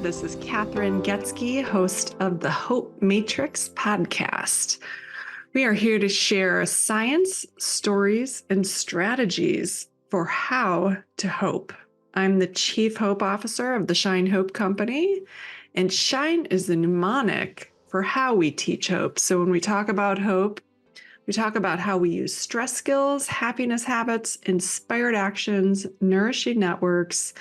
This is Catherine Getzky, host of the Hope Matrix podcast. We are here to share science, stories, and strategies for how to hope. I'm the Chief Hope Officer of the Shine Hope Company, and Shine is the mnemonic for how we teach hope. So when we talk about hope, we talk about how we use stress skills, happiness habits, inspired actions, nourishing networks,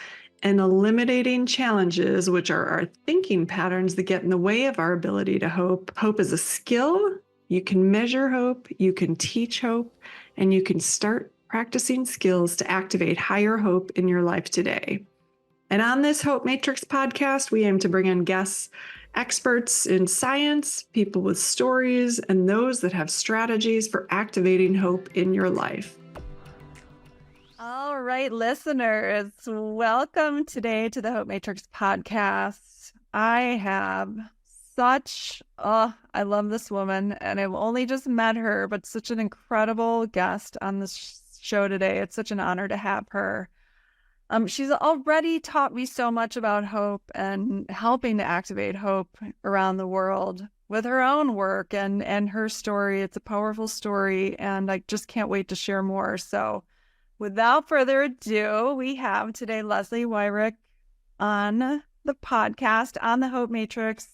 and eliminating challenges, which are our thinking patterns that get in the way of our ability to hope. Hope is a skill. You can measure hope, you can teach hope, and you can start practicing skills to activate higher hope in your life today. And on this Hope Matrix podcast, we aim to bring in guests, experts in science, people with stories, and those that have strategies for activating hope in your life. All right, listeners, welcome today to the Hope Matrix podcast. I have I love this woman, and I've only just met her, but such an incredible guest on this show today. It's such an honor to have her. She's already taught me so much about hope and helping to activate hope around the world with her own work and her story. It's a powerful story, and I just can't wait to share more. So without further ado, we have today Leslie Weirich on the podcast, on the Hope Matrix,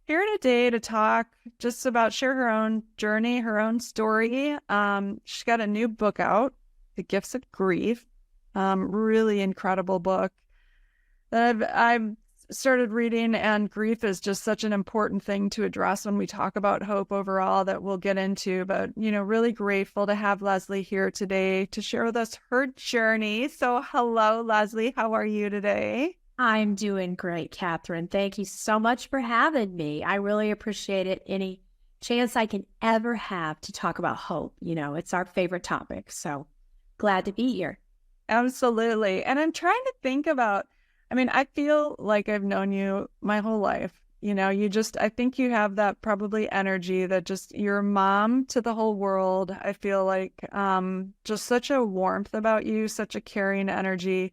here today to talk just about share her own journey, her own story. She's got a new book out, The Gifts of Grief. Really incredible book that I've started reading, and grief is just such an important thing to address when we talk about hope overall that we'll get into. But, really grateful to have Leslie here today to share with us her journey. So hello, Leslie. How are you today? I'm doing great, Catherine. Thank you so much for having me. I really appreciate it. Any chance I can ever have to talk about hope. It's our favorite topic. So glad to be here. Absolutely. And I'm trying to think about, I feel like I've known you my whole life. I think you have that probably energy that just you're a mom to the whole world. I feel like just such a warmth about you, such a caring energy.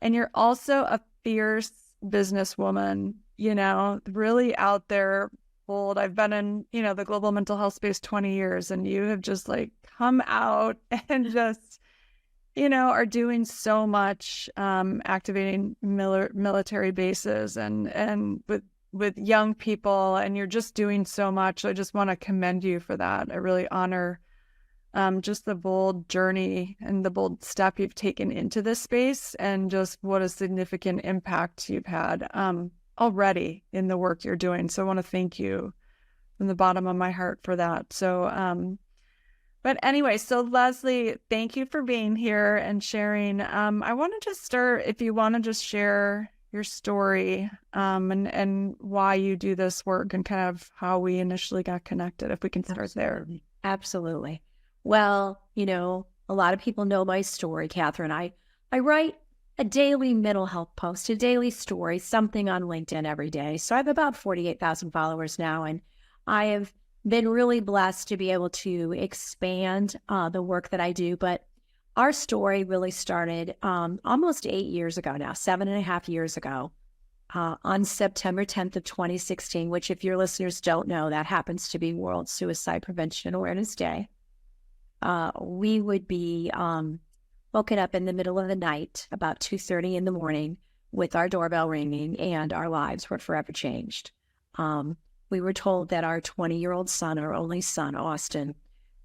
And you're also a fierce businesswoman, really out there, bold. I've been in, the global mental health space 20 years, and you have just come out and just, are doing so much, activating military bases and with young people, and you're just doing so much. I just want to commend you for that. I really honor just the bold journey and the bold step you've taken into this space, and just what a significant impact you've had already in the work you're doing. So I want to thank you from the bottom of my heart for that. So, but anyway, so Leslie, thank you for being here and sharing. I want to just start, if you want to just share your story and why you do this work and kind of how we initially got connected, if we can start there. Absolutely. Well, a lot of people know my story, Catherine. I write a daily mental health post, a daily story, something on LinkedIn every day. So I have about 48,000 followers now, and I have been really blessed to be able to expand the work that I do. But our story really started almost 8 years ago now, 7.5 years ago, on September 10th of 2016, which, if your listeners don't know, that happens to be World Suicide Prevention Awareness Day. We would be woken up in the middle of the night, about 2:30 in the morning, with our doorbell ringing, and our lives were forever changed. We were told that our 20-year-old son, our only son, Austin,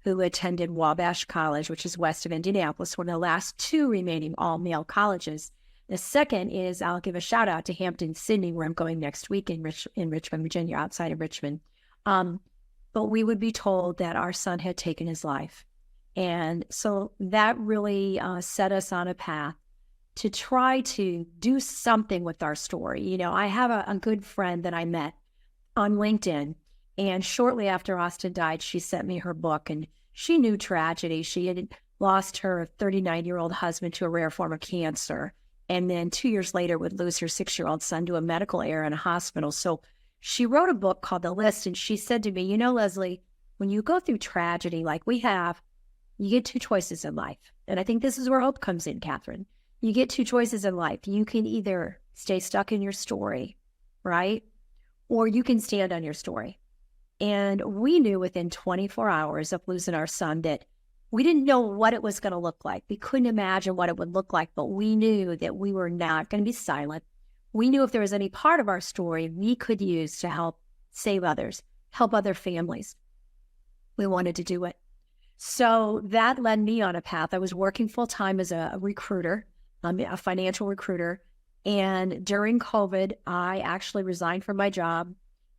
who attended Wabash College, which is west of Indianapolis, one of the last two remaining all-male colleges. The second is, I'll give a shout out to Hampton, Sydney, where I'm going next week in Richmond, Virginia, outside of Richmond. But we would be told that our son had taken his life. And so that really set us on a path to try to do something with our story. I have a good friend that I met on LinkedIn, and shortly after Austin died, she sent me her book, and she knew tragedy. She had lost her 39-year-old husband to a rare form of cancer, and then 2 years later would lose her 6-year-old son to a medical error in a hospital. So she wrote a book called The List, and she said to me, Leslie, when you go through tragedy like we have, you get two choices in life. And I think this is where hope comes in, Catherine. You get two choices in life. You can either stay stuck in your story, right? Or you can stand on your story. And we knew within 24 hours of losing our son that we didn't know what it was going to look like. We couldn't imagine what it would look like, but we knew that we were not going to be silent. We knew if there was any part of our story we could use to help save others, help other families. We wanted to do it. So that led me on a path. I was working full-time as a recruiter, a financial recruiter. And during COVID, I actually resigned from my job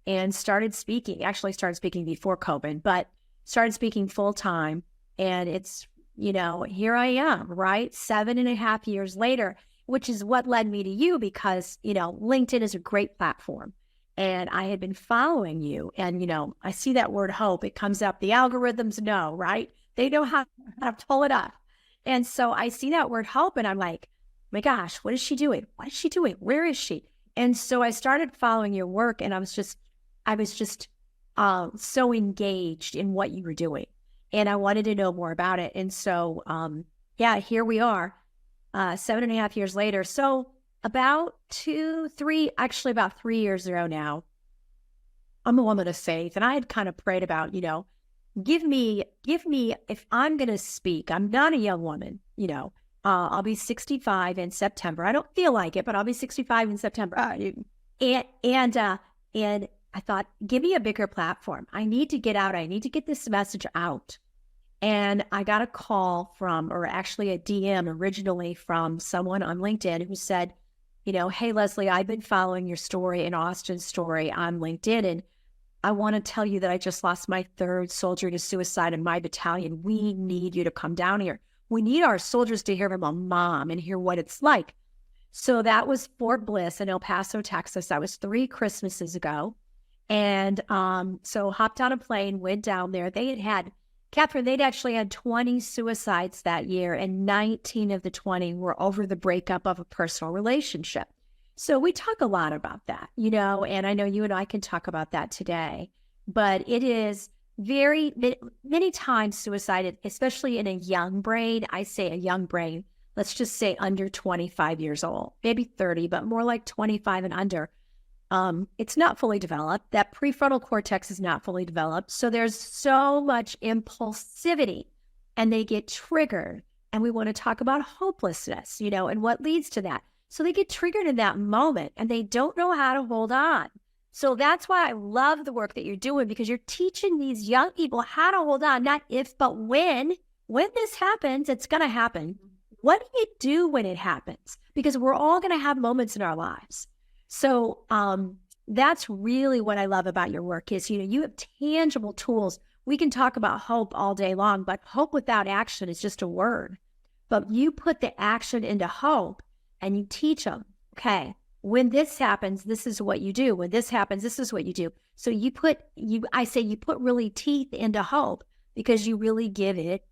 and started speaking. Actually started speaking before COVID, but started speaking full-time. And it's, here I am, right? 7.5 years later, which is what led me to you because, LinkedIn is a great platform. And I had been following you and, I see that word hope. It comes up. The algorithms know, right? They know how to pull it up. And so I see that word hope and I'm like, my gosh, what is she doing? What is she doing? Where is she? And so I started following your work and I was just so engaged in what you were doing. And I wanted to know more about it. And so, here we are, 7.5 years later. So about 3 years ago now, I'm a woman of faith. And I had kind of prayed about, give me, if I'm going to speak, I'm not a young woman, I'll be 65 in September. I don't feel like it, but I'll be 65 in September. And I thought, give me a bigger platform. I need to get out. I need to get this message out. And I got a call or actually a DM originally from someone on LinkedIn who said, hey, Leslie, I've been following your story and Austin's story on LinkedIn. And I want to tell you that I just lost my 3rd soldier to suicide in my battalion. We need you to come down here. We need our soldiers to hear from a mom and hear what it's like. So that was Fort Bliss in El Paso, Texas. That was 3 Christmases ago. And so hopped on a plane, went down there. Catherine, they'd actually had 20 suicides that year, and 19 of the 20 were over the breakup of a personal relationship. So we talk a lot about that, and I know you and I can talk about that today. But it is many times suicide, especially in a young brain. I say a young brain, let's just say under 25 years old, maybe 30, but more like 25 and under. It's not fully developed. That prefrontal cortex is not fully developed. So there's so much impulsivity and they get triggered. And we want to talk about hopelessness, and what leads to that. So they get triggered in that moment and they don't know how to hold on. So that's why I love the work that you're doing, because you're teaching these young people how to hold on, not if, but when. When this happens, it's going to happen. What do you do when it happens? Because we're all going to have moments in our lives. So that's really what I love about your work is, you have tangible tools. We can talk about hope all day long, but hope without action is just a word. But you put the action into hope and you teach them, okay, when this happens, this is what you do. When this happens, this is what you do. So you put really teeth into hope because you really give it,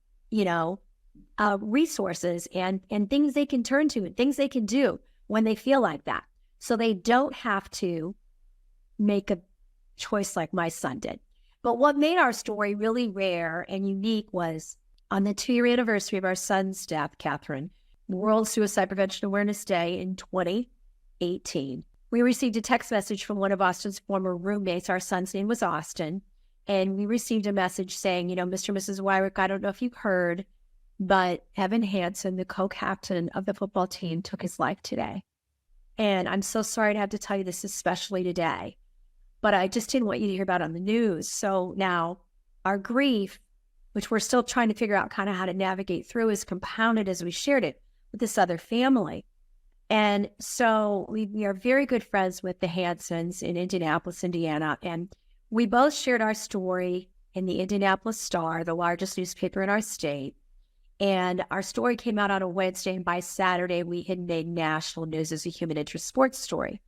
resources and things they can turn to and things they can do when they feel like that. So they don't have to make a choice like my son did. But what made our story really rare and unique was on the 2-year anniversary of our son's death, Catherine, World Suicide Prevention Awareness Day in 2018, we received a text message from one of Austin's former roommates. Our son's name was Austin. And we received a message saying, Mr. and Mrs. Weirich, I don't know if you've heard, but Evan Hansen, the co-captain of the football team, took his life today. And I'm so sorry to have to tell you this, especially today, but I just didn't want you to hear about it on the news. So now our grief, which we're still trying to figure out kind of how to navigate through, is compounded as we shared it with this other family. And so we are very good friends with the Hansons in Indianapolis, Indiana. And we both shared our story in the Indianapolis Star, the largest newspaper in our state. And our story came out on a Wednesday, and by Saturday, we had made national news as a human interest sports story.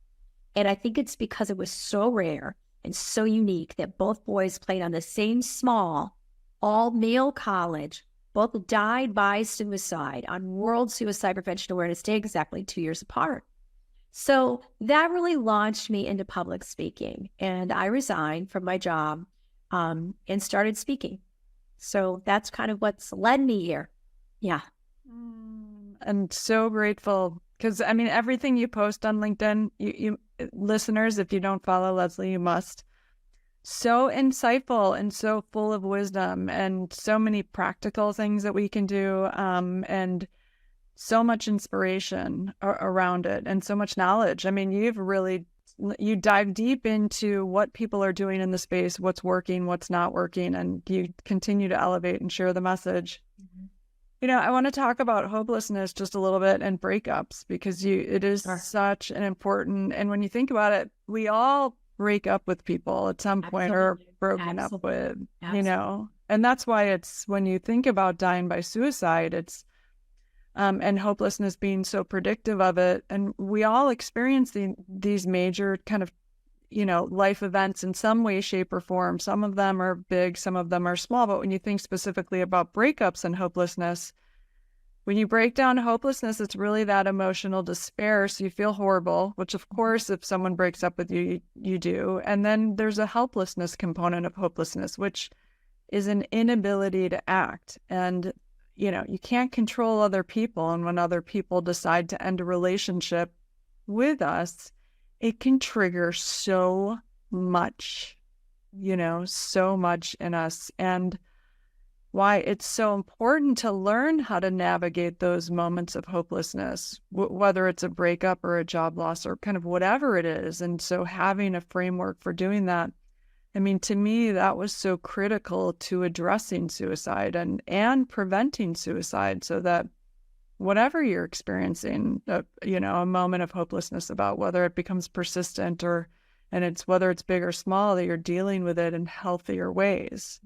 And I think it's because it was so rare and so unique that both boys played on the same small, all-male college, both died by suicide on World Suicide Prevention Awareness Day, exactly 2 years apart. So that really launched me into public speaking. And I resigned from my job and started speaking. So that's kind of what's led me here. Yeah. I'm so grateful Because I mean, everything you post on LinkedIn, you listeners, if you don't follow Leslie, you must. So insightful and so full of wisdom, and so many practical things that we can do, and so much inspiration around it, and so much knowledge. I mean, you dive deep into what people are doing in the space, what's working, what's not working, and you continue to elevate and share the message. You know, I want to talk about hopelessness just a little bit, and breakups, because it is such an important, and when you think about it, we all break up with people at some point, or broken up with, you know, and that's why it's, when you think about dying by suicide, it's, and hopelessness being so predictive of it. And we all experience these major kind of, you know, life events in some way, shape, or form. Some of them are big, some of them are small. But when you think specifically about breakups and hopelessness, when you break down hopelessness, it's really that emotional despair. So you feel horrible, which of course, if someone breaks up with you, you do. And then there's a helplessness component of hopelessness, which is an inability to act. And, you know, you can't control other people. And when other people decide to end a relationship with us, it can trigger so much, you know, so much in us. And why it's so important to learn how to navigate those moments of hopelessness, whether it's a breakup or a job loss or kind of whatever it is. And so having a framework for doing that, I mean, to me, that was so critical to addressing suicide and preventing suicide, so that whatever you're experiencing, you know, a moment of hopelessness about, whether it becomes persistent and it's whether it's big or small, that you're dealing with it in healthier ways.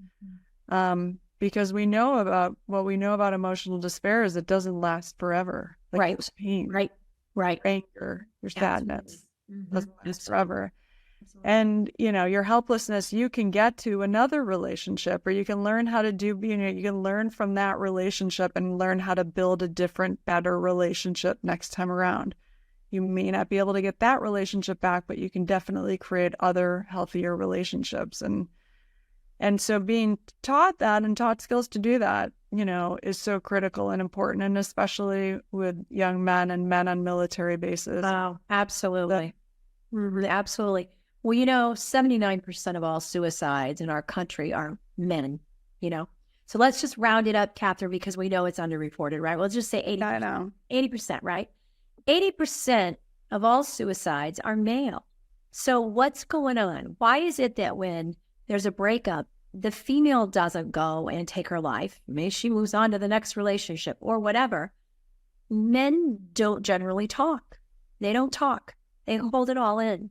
Because we know about emotional despair is it doesn't last forever. Like Right. Pain, Right. anger, your sadness doesn't last forever. Absolutely. And, you know, your helplessness, you can get to another relationship, or you can learn how to do, you know, you can learn from that relationship and learn how to build a different, better relationship next time around. You may not be able to get that relationship back, but you can definitely create other healthier relationships. And so being taught that and taught skills to do that, you know, is so critical and important, and especially with young men and men on military bases. Oh, absolutely. Absolutely. Well, you know, 79% of all suicides in our country are men, you know. So let's just round it up, Catherine, because we know it's underreported, right? Let's just say 80%. I know. 80%, right? 80% of all suicides are male. So what's going on? Why is it that when there's a breakup, the female doesn't go and take her life? Maybe she moves on to the next relationship or whatever. Men don't generally talk. They don't talk. They hold it all in.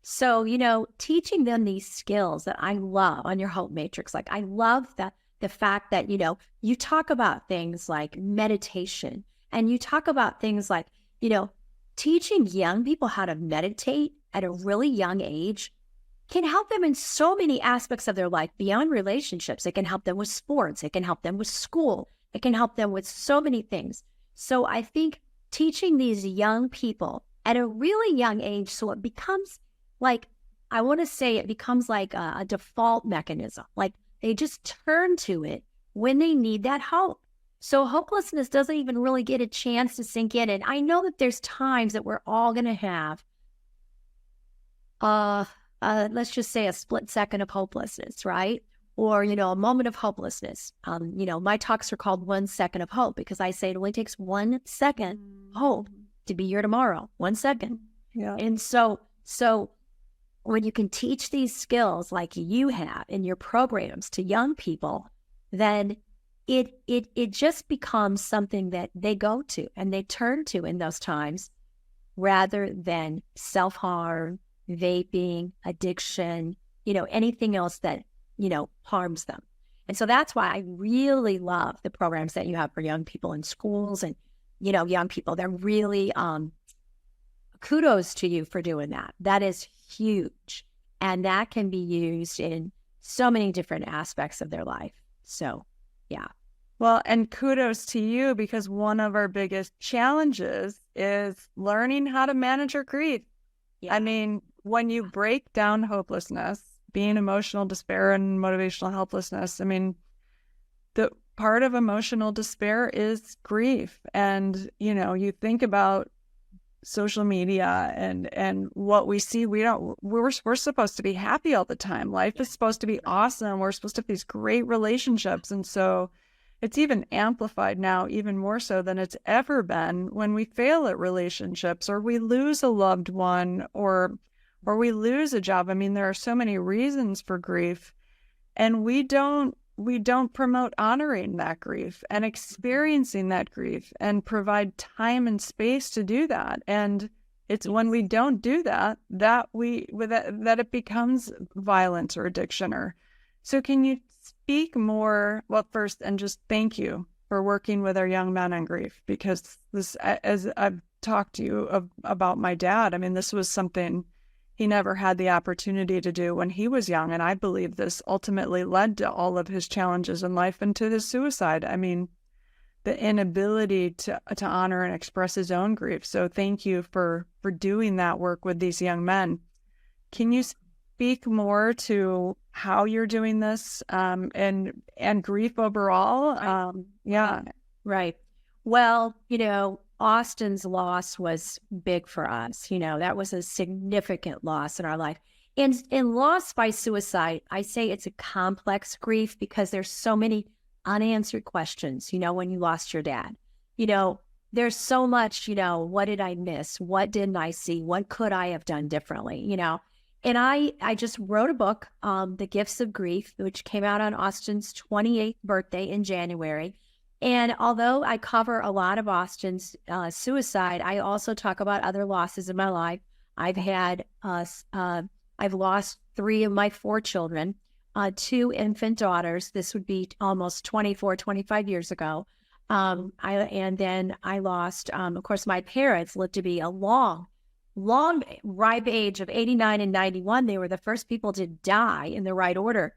So, you know, teaching them these skills that I love on your Hope Matrix, like I love the fact that, you know, you talk about things like meditation, and you talk about things like, you know, teaching young people how to meditate at a really young age can help them in so many aspects of their life beyond relationships. It can help them with sports. It can help them with school. It can help them with so many things. So I think teaching these young people at a really young age, so it becomes like, I want to say it becomes like a default mechanism. Like they just turn to it when they need that hope. So hopelessness doesn't even really get a chance to sink in. And I know that there's times that we're all going to have, let's just say a split second of hopelessness, right? Or, you know, a moment of hopelessness. You know, my talks are called 1 second of hope, because I say it only takes 1 second hope to be your tomorrow. 1 second. Yeah. And so when you can teach these skills like you have in your programs to young people, then it just becomes something that they go to and they turn to in those times, rather than self-harm, vaping, addiction, you know, anything else that, you know, harms them. And so that's why I really love the programs that you have for young people in schools and, you know, young people. They're really, kudos to you for doing that. That is huge. And that can be used in so many different aspects of their life. So, yeah. Well, and kudos to you, because one of our biggest challenges is learning how to manage your grief. Yeah. I mean, when you break down hopelessness, being emotional despair and motivational helplessness, I mean, the part of emotional despair is grief. And, you know, you think about social media and what we see, we're supposed to be happy all the time. Life is supposed to be awesome. We're supposed to have these great relationships. And so it's even amplified now, even more so than it's ever been, when we fail at relationships or we lose a loved one or we lose a job. I mean, there are so many reasons for grief, and we don't promote honoring that grief and experiencing that grief and provide time and space to do that. And it's when we don't do that that it becomes violence or addiction. Or so can you speak more? Well, first, and just thank you for working with our young men on grief, because this, as I've talked to you about my dad, I mean, this was something he never had the opportunity to do when he was young. And I believe this ultimately led to all of his challenges in life and to his suicide. I mean, the inability to honor and express his own grief. So thank you for doing that work with these young men. Can you speak more to how you're doing this and grief overall? Yeah. Right. Well, Austin's loss was big for us. That was a significant loss in our life. And loss by suicide, I say it's a complex grief because there's so many unanswered questions, when you lost your dad. There's so much, what did I miss? What didn't I see? What could I have done differently? And I just wrote a book, The Gifts of Grief, which came out on Austin's 28th birthday in January. And although I cover a lot of Austin's suicide, I also talk about other losses in my life. I've lost 3 of my 4 children, 2 infant daughters. This would be almost 25 years ago. Then I lost, of course, my parents lived to be a long, ripe age of 89 and 91. They were the first people to die in the right order.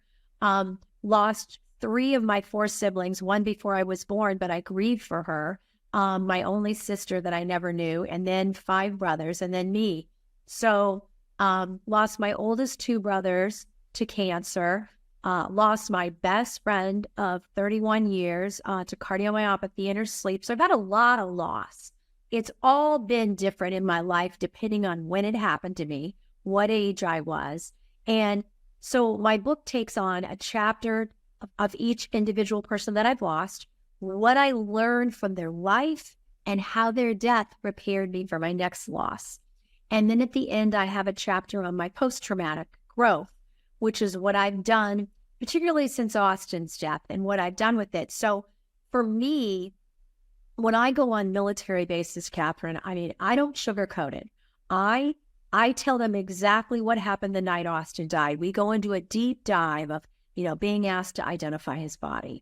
Lost 3 of my 4 siblings, 1 before I was born, but I grieved for her. My only sister that I never knew, and then 5 brothers, and then me. So lost my oldest 2 brothers to cancer, lost my best friend of 31 years to cardiomyopathy in her sleep. So I've had a lot of loss. It's all been different in my life depending on when it happened to me, what age I was. And so my book takes on a chapter of each individual person that I've lost, what I learned from their life, and how their death prepared me for my next loss. And then at the end, I have a chapter on my post-traumatic growth, which is what I've done, particularly since Austin's death, and what I've done with it. So for me, when I go on military bases, Catherine, I mean, I don't sugarcoat it. I tell them exactly what happened the night Austin died. We go into a deep dive of being asked to identify his body,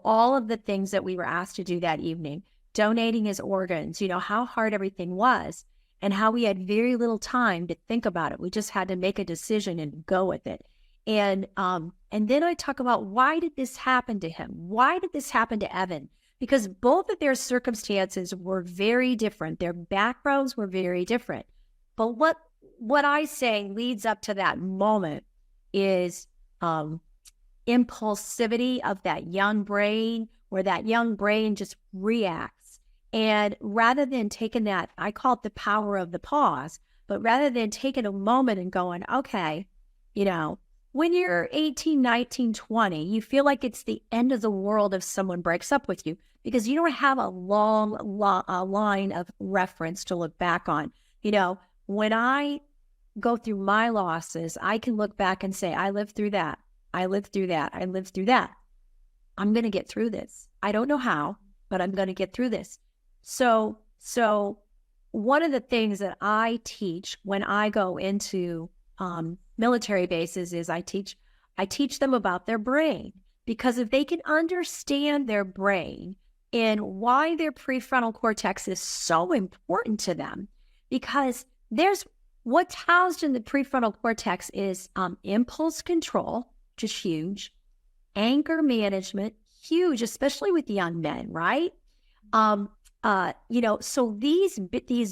all of the things that we were asked to do that evening, donating his organs, how hard everything was, and how we had very little time to think about it. We just had to make a decision and go with it. And then I talk about, why did this happen to him? Why did this happen to Evan? Because both of their circumstances were very different. Their backgrounds were very different. But what I say leads up to that moment is impulsivity of that young brain, where that young brain just reacts. And rather than taking that, I call it the power of the pause, but rather than taking a moment and going, okay, when you're 18, 19, 20, you feel like it's the end of the world if someone breaks up with you, because you don't have a long line of reference to look back on. When I go through my losses, I can look back and say, I lived through that. I lived through that. I lived through that. I'm going to get through this. I don't know how, but I'm going to get through this. So one of the things that I teach when I go into military bases is I teach them about their brain, because if they can understand their brain and why their prefrontal cortex is so important to them, because there's what's housed in the prefrontal cortex is impulse control, which is huge, anger management, huge, especially with young men, right? So these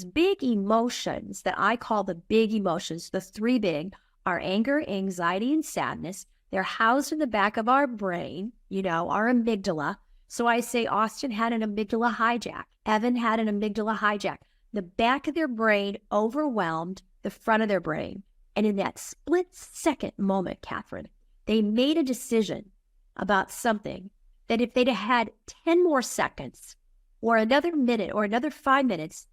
big emotions that I call the big emotions, the 3 big, are anger, anxiety, and sadness. They're housed in the back of our brain, our amygdala. So I say Austin had an amygdala hijack. Evan had an amygdala hijack. the back of their brain overwhelmed the front of their brain. And in that split-second moment, Catherine, they made a decision about something that if they'd had 10 more seconds or another minute or another 5 minutes,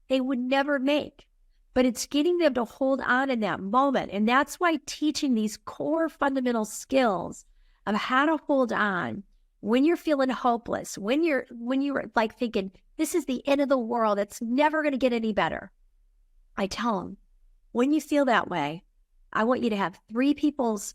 they would never make. But it's getting them to hold on in that moment. And that's why teaching these core fundamental skills of how to hold on when you're feeling hopeless, when you're like thinking, this is the end of the world, it's never going to get any better. I tell them, when you feel that way, I want you to have 3 people's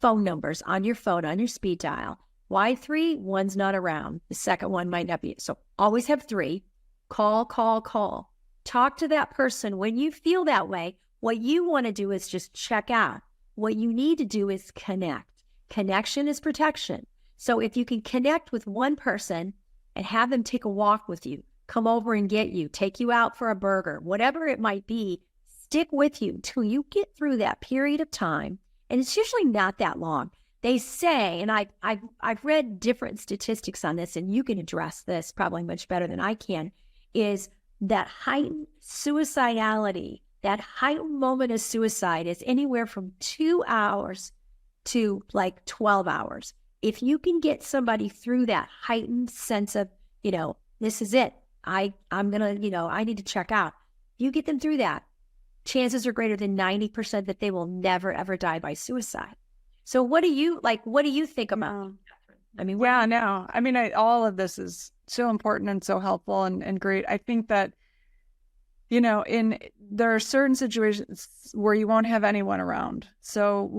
phone numbers on your phone, on your speed dial. Why 3? One's not around. The second one might not be. So always have 3. Call, call, call. Talk to that person. When you feel that way, what you want to do is just check out. What you need to do is connect. Connection is protection. So if you can connect with one person and have them take a walk with you, come over and get you, take you out for a burger, whatever it might be, stick with you till you get through that period of time. And it's usually not that long. They say, and I've read different statistics on this, and you can address this probably much better than I can, is that heightened suicidality, that heightened moment of suicide is anywhere from 2 hours to like 12 hours. If you can get somebody through that heightened sense of, this is it, I'm going to, I need to check out. You get them through that, chances are greater than 90% that they will never, ever die by suicide. So what do you think about? I mean, all of this is so important and so helpful and great. I think that, there are certain situations where you won't have anyone around. So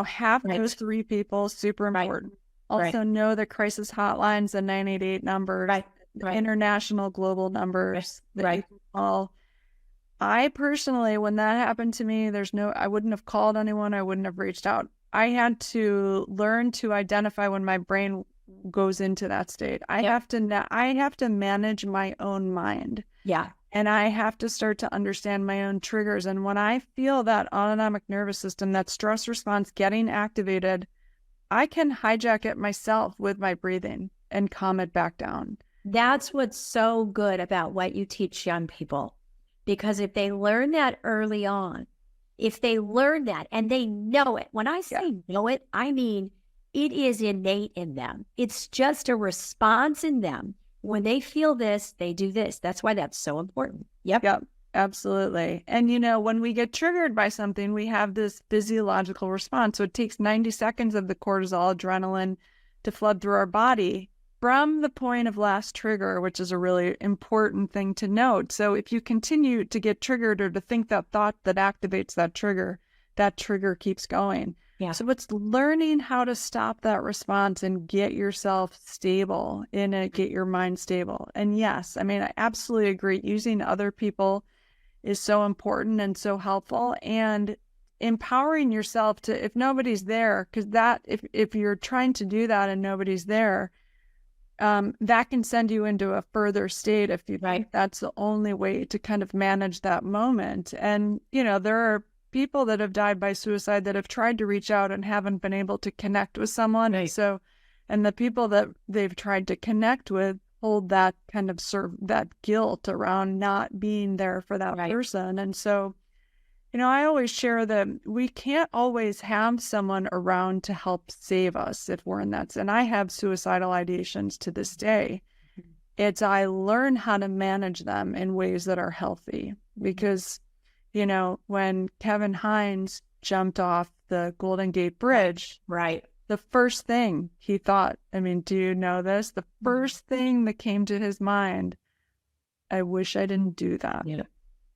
have those 3 people, super important. Also know the crisis hotlines, the 988 numbers, the international global numbers that you can call. I personally, when that happened to me, I wouldn't have called anyone. I wouldn't have reached out. I had to learn to identify when my brain goes into that state. I have to manage my own mind. Yeah. And I have to start to understand my own triggers. And when I feel that autonomic nervous system, that stress response getting activated, I can hijack it myself with my breathing and calm it back down. That's what's so good about what you teach young people. Because if they learn that early on, if they learn that and they know it, when I say know it, I mean it is innate in them. It's just a response in them. When they feel this, they do this. That's why that's so important. Yep, absolutely. And when we get triggered by something, we have this physiological response. So it takes 90 seconds of the cortisol, adrenaline to flood through our body from the point of last trigger, which is a really important thing to note. So if you continue to get triggered or to think that thought that activates that trigger keeps going. Yeah. So it's learning how to stop that response and get yourself stable get your mind stable. And yes, I absolutely agree. Using other people is so important and so helpful, and empowering yourself to, if nobody's there, because if you're trying to do that and nobody's there, that can send you into a further state if you think that's the only way to kind of manage that moment. And, there are people that have died by suicide that have tried to reach out and haven't been able to connect with someone. Right. So, and the people that they've tried to connect with hold that kind of that guilt around not being there for that person. And so, I always share that we can't always have someone around to help save us if we're in that. And I have suicidal ideations to this day. I learn how to manage them in ways that are healthy, because, when Kevin Hines jumped off the Golden Gate Bridge, the first thing he thought, do you know this? The first thing that came to his mind, I wish I didn't do that. Yeah.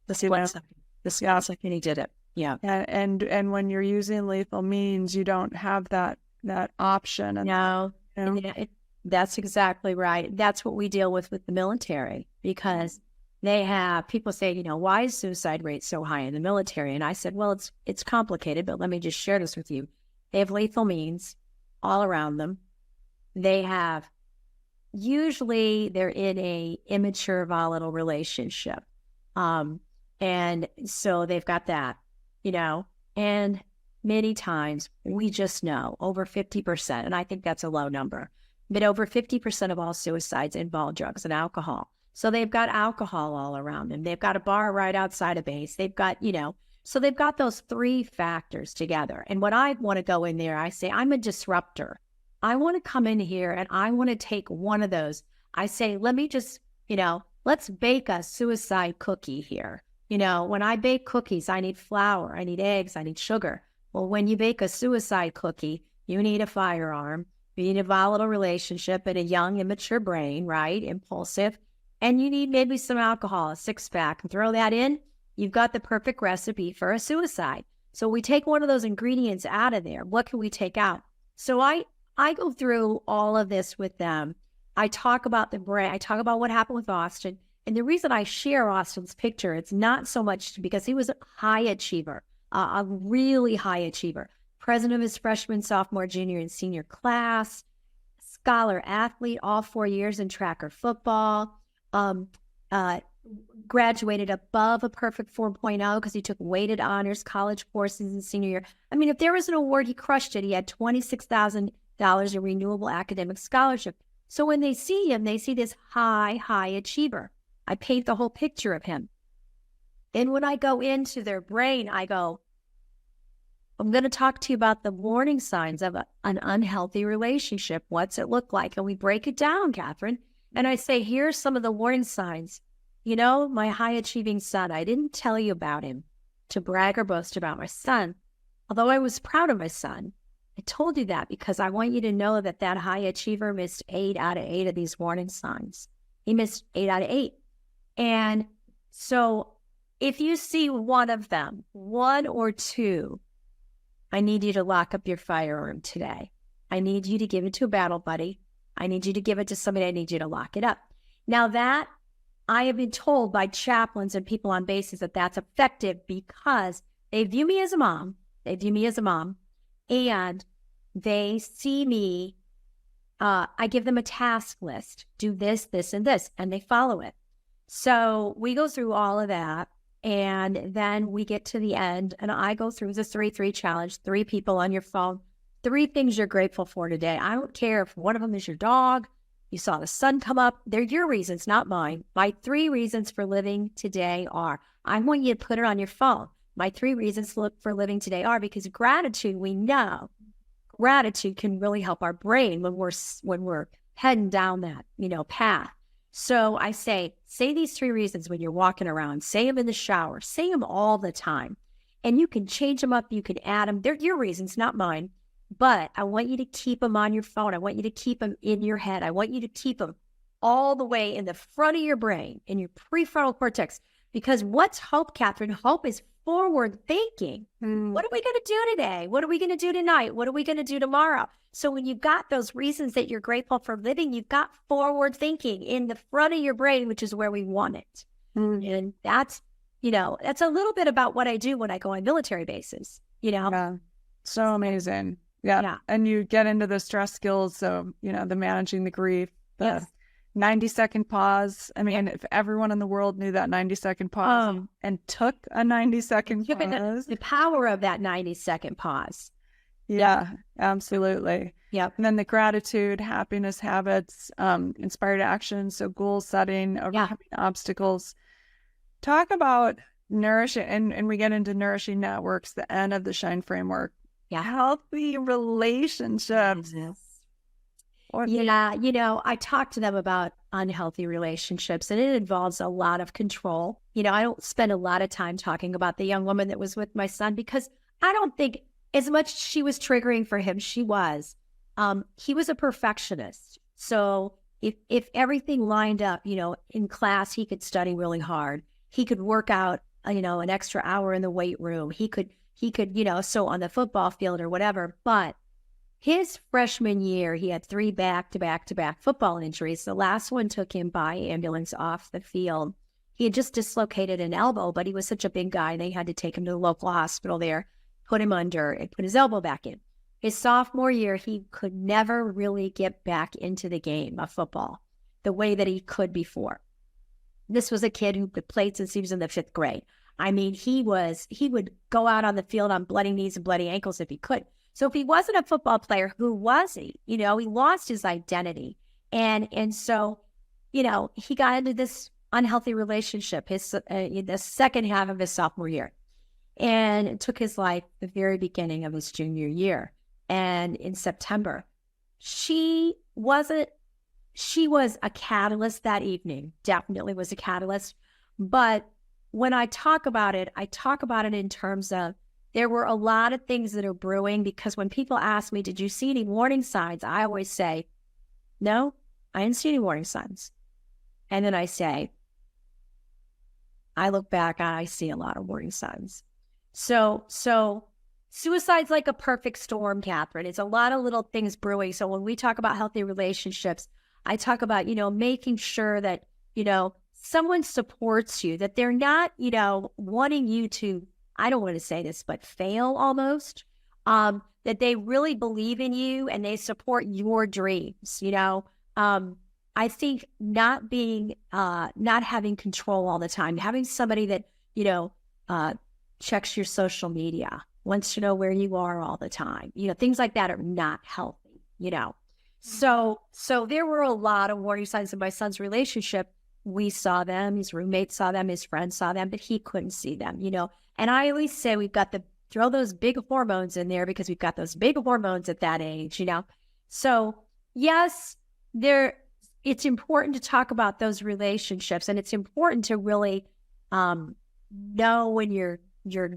The split second he did it. Yeah. And when you're using lethal means, you don't have that option. And, no, that's exactly right. That's what we deal with the military, because they have, people say, why is suicide rate so high in the military? And I said, well, it's complicated, but let me just share this with you. They have lethal means all around them. They have, usually they're in a immature, volatile relationship. And so they've got that, and many times we just know over 50%, and I think that's a low number, but over 50% of all suicides involve drugs and alcohol. So they've got alcohol all around them. They've got a bar right outside of base. They've got, so they've got those three factors together. And when I want to go in there, I say, I'm a disruptor. I want to come in here and I want to take one of those. I say, let me just, let's bake a suicide cookie here. When I bake cookies, I need flour, I need eggs, I need sugar. Well, when you bake a suicide cookie, you need a firearm, you need a volatile relationship and a young, immature brain, right? Impulsive. And you need maybe some alcohol, a six-pack, and throw that in. You've got the perfect recipe for a suicide. So we take one of those ingredients out of there. What can we take out? So I go through all of this with them. I talk about the brain. I talk about what happened with Austin. And the reason I share Austin's picture, it's not so much because he was a high achiever, a really high achiever. President of his freshman, sophomore, junior, and senior class, scholar athlete, all 4 years in track or football, graduated above a perfect 4.0 because he took weighted honors college courses in senior year. I mean, if there was an award, he crushed it. He had $26,000 in renewable academic scholarship. So when they see him, they see this high achiever. I paint the whole picture of him. And when I go into their brain, I go, I'm going to talk to you about the warning signs of an unhealthy relationship. What's it look like? And we break it down, Catherine. And I say, here's some of the warning signs. My high achieving son, I didn't tell you about him to brag or boast about my son. Although I was proud of my son, I told you that because I want you to know that high achiever missed 8 out of 8 of these warning signs. He missed 8 out of 8. And so if you see one of them, 1 or 2, I need you to lock up your firearm today. I need you to give it to a battle buddy. I need you to give it to somebody. I need you to lock it up. Now that I have been told by chaplains and people on bases that that's effective because they view me as a mom. And they see me. I give them a task list. Do this, this, and this, and they follow it. So we go through all of that. And then we get to the end, and I go through the 3-3 challenge, 3 people on your phone, 3 things you're grateful for today. I don't care if one of them is your dog, you saw the sun come up. They're your reasons, not mine. My 3 reasons for living today are, I want you to put it on your phone. My 3 reasons for living today are because gratitude, we know, gratitude can really help our brain when we're heading down that, path. So I say these 3 reasons when you're walking around, say them in the shower, say them all the time. And you can change them up, you can add them. They're your reasons, not mine. But I want you to keep them on your phone. I want you to keep them in your head. I want you to keep them all the way in the front of your brain, in your prefrontal cortex. Because what's hope, Catherine? Hope is forward thinking. What are we going to do today? What are we going to do tonight? What are we going to do tomorrow? So when you've got those reasons that you're grateful for living, you've got forward thinking in the front of your brain, which is where we want it. And that's, that's a little bit about what I do when I go on military bases, Yeah. So amazing. Yeah. And you get into the stress skills. So, the managing the grief, the 90-second pause. I mean, if everyone in the world knew that 90-second pause and took a 90-second pause. The power of that 90-second pause. Yeah, absolutely. Yep. And then the gratitude, happiness habits, inspired action. So goal setting, overcoming obstacles. Talk about nourishing, and we get into nourishing networks, the end of the SHINE framework. Yeah. Healthy relationships. I talk to them about unhealthy relationships, and it involves a lot of control. I don't spend a lot of time talking about the young woman that was with my son because I don't think as much she was triggering for him, she was. He was a perfectionist. So if everything lined up, in class, he could study really hard. He could work out, an extra hour in the weight room. He could, so on the football field or whatever. But his freshman year, he had 3 back-to-back football injuries. The last one took him by ambulance off the field. He had just dislocated an elbow, but he was such a big guy, they had to take him to the local hospital there, put him under, and put his elbow back in. His sophomore year, he could never really get back into the game of football the way that he could before. This was a kid who could play since he was in the 5th grade. I mean, he would go out on the field on bloody knees and bloody ankles if he could. So if he wasn't a football player, who was he? He lost his identity. And so he got into this unhealthy relationship, the second half of his sophomore year. And it took his life the very beginning of his junior year. And in September, she was a catalyst that evening, definitely was a catalyst. But when I talk about it in terms of there were a lot of things that are brewing, because when people ask me, did you see any warning signs? I always say, no, I didn't see any warning signs. And then I say, I look back and I see a lot of warning signs. So suicide's like a perfect storm, Catherine. It's a lot of little things brewing. So when we talk about healthy relationships, I talk about, making sure that, someone supports you, that they're not, wanting you to, I don't want to say this, but fail almost, that they really believe in you and they support your dreams. I think not having control all the time, having somebody that, checks your social media, wants to know where you are all the time, things like that are not healthy, So there were a lot of warning signs in my son's relationship. We saw them, his roommates saw them, his friends saw them, but he couldn't see them, And I always say we've got to throw those big hormones in there because we've got those big hormones at that age, So yes, it's important to talk about those relationships, and it's important to really know when you're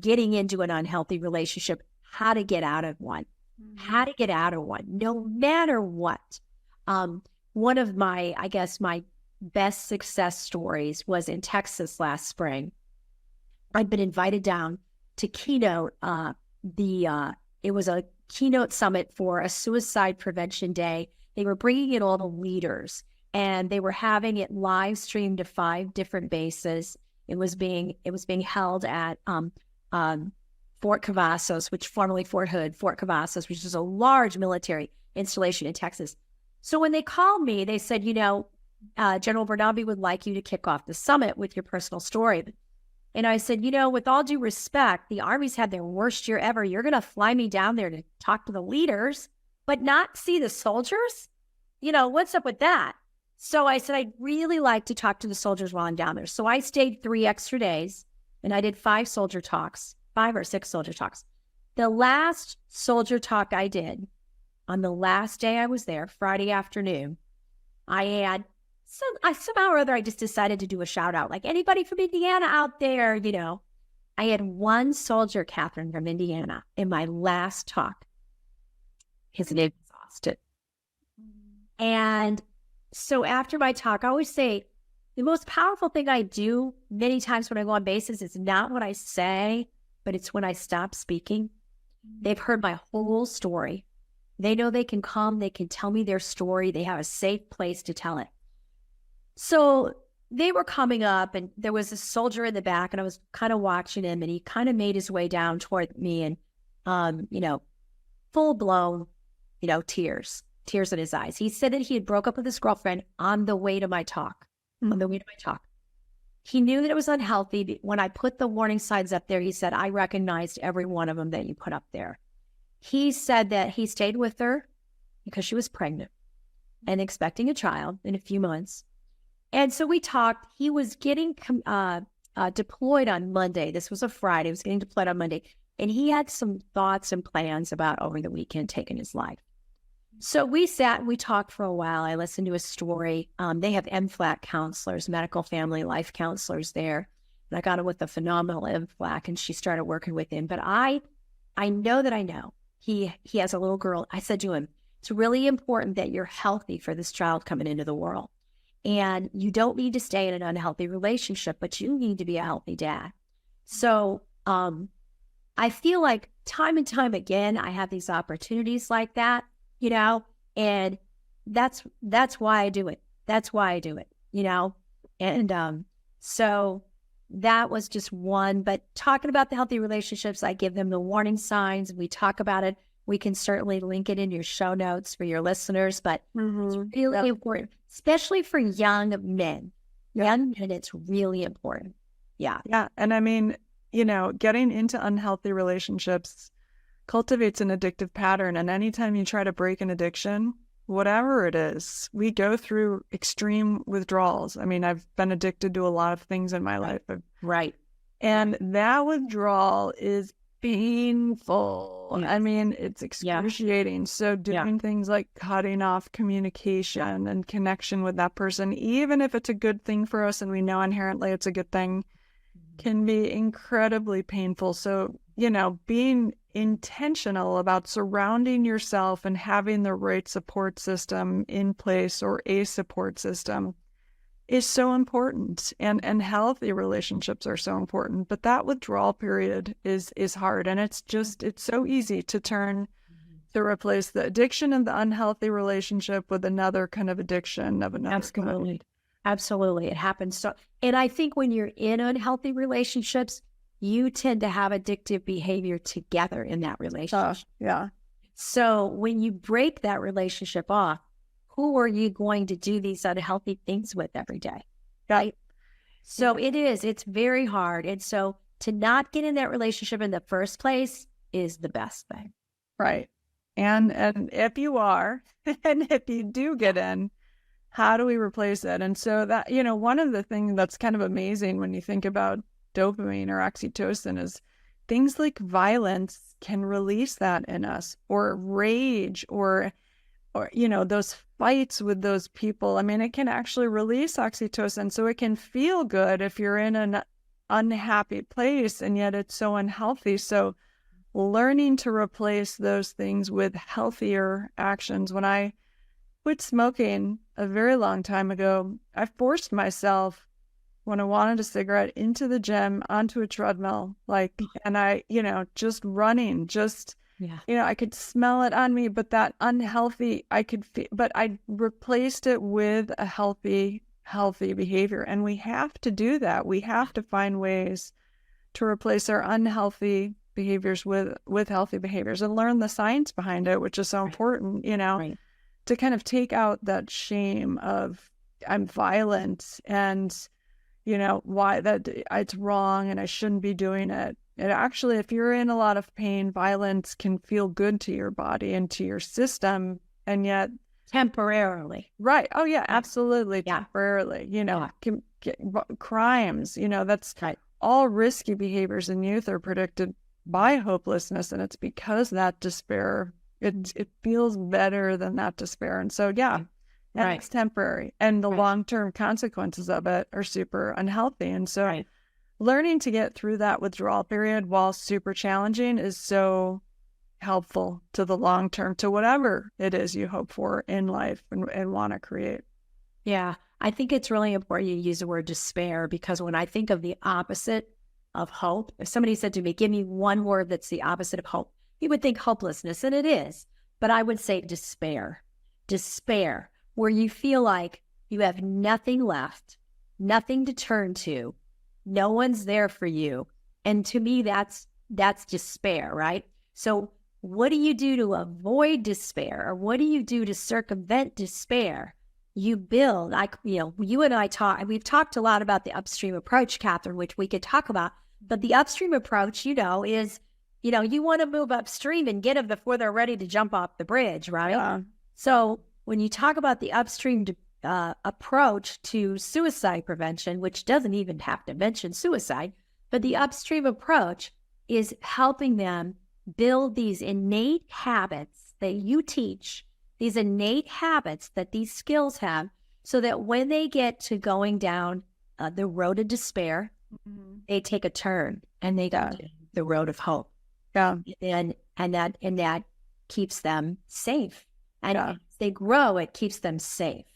getting into an unhealthy relationship, how to get out of one, no matter what. One of my best success stories was in Texas last spring. I'd been invited down to keynote it was a keynote summit for a suicide prevention day. They were bringing in all the leaders, and they were having it live streamed to 5 different bases. It was being held at Fort Cavazos, which formerly Fort Hood, Fort Cavazos, which is a large military installation in Texas. So when they called me, they said, General Bernabe would like you to kick off the summit with your personal story. And I said, with all due respect, the Army's had their worst year ever. You're going to fly me down there to talk to the leaders, but not see the soldiers? What's up with that? So I said, I'd really like to talk to the soldiers while I'm down there. So I stayed 3 extra days, and I did 5 or 6 soldier talks. The last soldier talk I did, on the last day I was there, Friday afternoon, somehow or other, I just decided to do a shout out, like, anybody from Indiana out there, I had one soldier, Catherine, from Indiana in my last talk. His name was Austin. And so after my talk, I always say, the most powerful thing I do many times when I go on bases is not what I say, but it's when I stop speaking. They've heard my whole story. They know they can come, they can tell me their story. They have a safe place to tell it. So they were coming up, and there was a soldier in the back, and I was kind of watching him, and he kind of made his way down toward me, and, full blown, tears in his eyes. He said that he had broke up with his girlfriend on the way to my talk. He knew that it was unhealthy. When I put the warning signs up there, he said, I recognized every one of them that you put up there. He said that he stayed with her because she was pregnant and expecting a child in a few months. And so we talked. He was getting deployed on Monday. This was a Friday. He was getting deployed on Monday. And he had some thoughts and plans about over the weekend taking his life. So we sat and we talked for a while. I listened to his story. They have MFLAC counselors, medical family life counselors there. And I got him with a phenomenal MFLAC, and she started working with him. But I know he has a little girl. I said to him, it's really important that you're healthy for this child coming into the world. And you don't need to stay in an unhealthy relationship, but you need to be a healthy dad. So I feel like time and time again, I have these opportunities like that, and that's why I do it. And so that was just one. But talking about the healthy relationships, I give them the warning signs. We talk about it. We can certainly link it in your show notes for your listeners, but it's really important, especially for young men. Young men, it's really important. Yeah. Yeah. And I mean, getting into unhealthy relationships cultivates an addictive pattern. And anytime you try to break an addiction, whatever it is, we go through extreme withdrawals. I mean, I've been addicted to a lot of things in my life. Right. And that withdrawal is painful. Yes. I mean, it's excruciating. So doing things like cutting off communication and connection with that person, even if it's a good thing for us and we know inherently it's a good thing, can be incredibly painful. So, being intentional about surrounding yourself and having the right support system in place, or a support system, is so important. And healthy relationships are so important. But that withdrawal period is hard. And it's so easy to replace the addiction and the unhealthy relationship with another kind of addiction of another Absolutely. kind. Absolutely. It happens. And I think when you're in unhealthy relationships, you tend to have addictive behavior together in that relationship. Yeah. So when you break that relationship off, who are you going to do these unhealthy things with every day? Right? So it's very hard. And so to not get in that relationship in the first place is the best thing. Right. And if you are, and if you do get in, how do we replace it? And so that, one of the things that's kind of amazing when you think about dopamine or oxytocin is things like violence can release that in us, or rage, or those fights with those people. I mean, it can actually release oxytocin. So it can feel good if you're in an unhappy place, and yet it's so unhealthy. So learning to replace those things with healthier actions. When I quit smoking a very long time ago, I forced myself, when I wanted a cigarette, into the gym, onto a treadmill, and I, just running, I could smell it on me, but that unhealthy, I could feel, but I replaced it with a healthy behavior. And we have to do that. We have to find ways to replace our unhealthy behaviors with healthy behaviors, and learn the science behind it, which is so important, to kind of take out that shame of I'm violent and, why that it's wrong and I shouldn't be doing it. And actually, if you're in a lot of pain, violence can feel good to your body and to your system, and yet temporarily. Right. Oh yeah, absolutely. Yeah. Temporarily, can get crimes, that's right. All risky behaviors in youth are predicted by hopelessness. And it's because that despair, it feels better than that despair. And so, right. It's temporary, and the long-term consequences of it are super unhealthy. And so learning to get through that withdrawal period while super challenging is so helpful to the long term, to whatever it is you hope for in life and want to create. Yeah, I think it's really important you use the word despair, because when I think of the opposite of hope, if somebody said to me, give me one word that's the opposite of hope, you would think hopelessness, and it is. But I would say despair. Despair, where you feel like you have nothing left, nothing to turn to, no one's there for you. And to me, that's despair, right? So what do you do to avoid despair? Or what do you do to circumvent despair? You build, you and I we've talked a lot about the upstream approach, Catherine, which we could talk about. But the upstream approach, is, you want to move upstream and get them before they're ready to jump off the bridge, right? Yeah. So when you talk about the upstream approach to suicide prevention, which doesn't even have to mention suicide, but the upstream approach is helping them build these innate habits that you teach, these innate habits that these skills have, so that when they get to going down the road of despair, they take a turn and they go to the road of hope. Yeah. And that keeps them safe. And as they grow, it keeps them safe,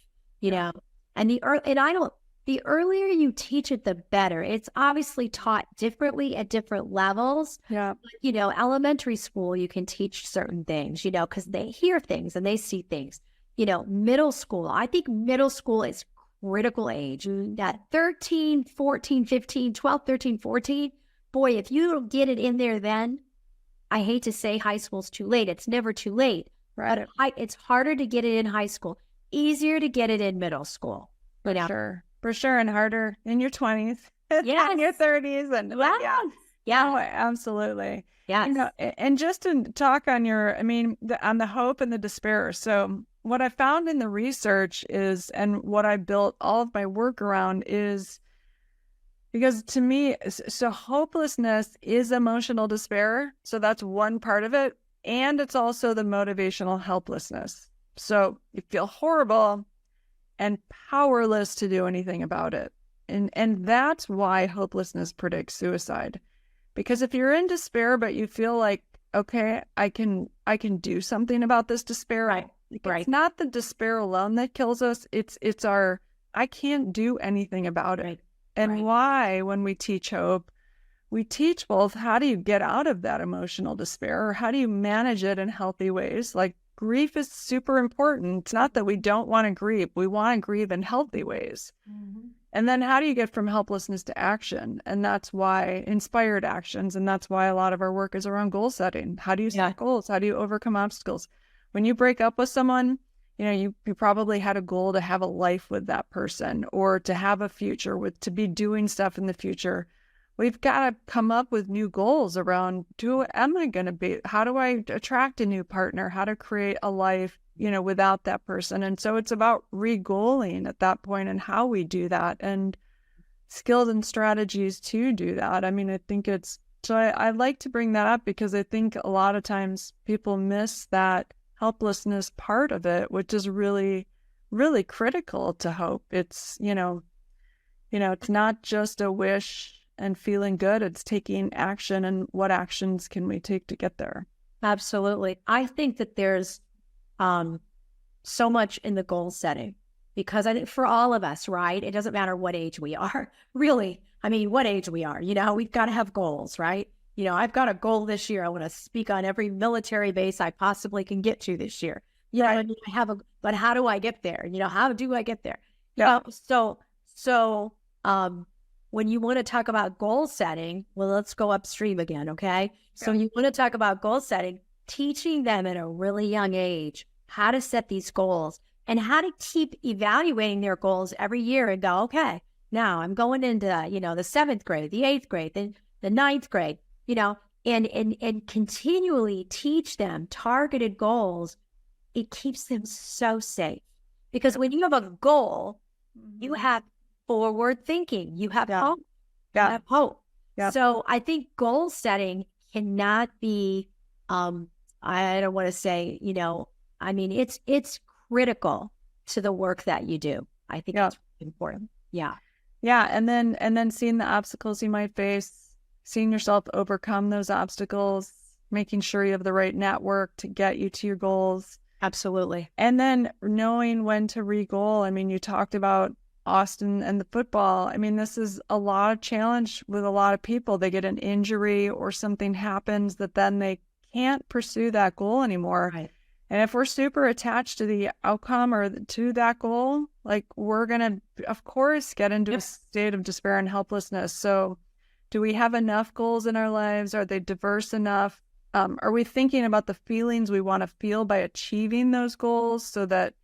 And the earlier you teach it, the better. It's obviously taught differently at different levels. Yeah. But, elementary school, you can teach certain things, because they hear things and they see things. Middle school, I think middle school is critical age. That 13, 14, 15, 12, 13, 14, boy, if you don't get it in there then, I hate to say high school's too late. It's never too late. Right. But it's harder to get it in high school, easier to get it in middle school. For sure, and harder in your 20s, yes. in your 30s, and Oh, absolutely. Yes. And just to talk on on the hope and the despair. So what I found in the research is, and what I built all of my work around is, because to me, so hopelessness is emotional despair. So that's one part of it. And it's also the motivational helplessness. So you feel horrible and powerless to do anything about it. And that's why hopelessness predicts suicide. Because if you're in despair, but you feel like, okay, I can do something about this despair. Right. It's not the despair alone that kills us. It's our, I can't do anything about it. Right. And why, when we teach hope, we teach both how do you get out of that emotional despair, or how do you manage it in healthy ways? Like, grief is super important. It's not that we don't want to grieve. We want to grieve in healthy ways. Mm-hmm. And then how do you get from helplessness to action? And that's why inspired actions. And that's why a lot of our work is around goal setting. How do you set goals? How do you overcome obstacles? When you break up with someone, you probably had a goal to have a life with that person, or to have a future to be doing stuff in the future. We've got to come up with new goals around, how do I attract a new partner? How to create a life, without that person. And so it's about re-goaling at that point, and how we do that, and skills and strategies to do that. I think I like to bring that up, because I think a lot of times people miss that helplessness part of it, which is really, really critical to hope. It's, it's not just a wish and feeling good. It's taking action, and what actions can we take to get there? Absolutely. I think that there's so much in the goal setting, because I think for all of us, right, it doesn't matter what age we are, really. What age we are, we've got to have goals, right? I've got a goal this year. I want to speak on every military base I possibly can get to this year. But how do I get there? How do I get there? Yeah. When you want to talk about goal setting, well, let's go upstream again, okay? So you want to talk about goal setting, teaching them at a really young age how to set these goals, and how to keep evaluating their goals every year and go, okay, now I'm going into, the 7th grade, the 8th grade, then the 9th grade, and continually teach them targeted goals. It keeps them so safe, because when you have a goal, you have forward thinking, you have hope. You have hope. Yeah. So I think goal setting cannot be, I don't want to say, it's critical to the work that you do. I think it's important. Yeah. Yeah. And then seeing the obstacles you might face, seeing yourself overcome those obstacles, making sure you have the right network to get you to your goals. Absolutely. And then knowing when to re-goal. You talked about Austin and the football. This is a lot of challenge with a lot of people. They get an injury or something happens that then they can't pursue that goal anymore. Right. And if we're super attached to the outcome or to that goal, like, we're going to, of course, get into a state of despair and helplessness. So do we have enough goals in our lives? Are they diverse enough? Are we thinking about the feelings we want to feel by achieving those goals, so that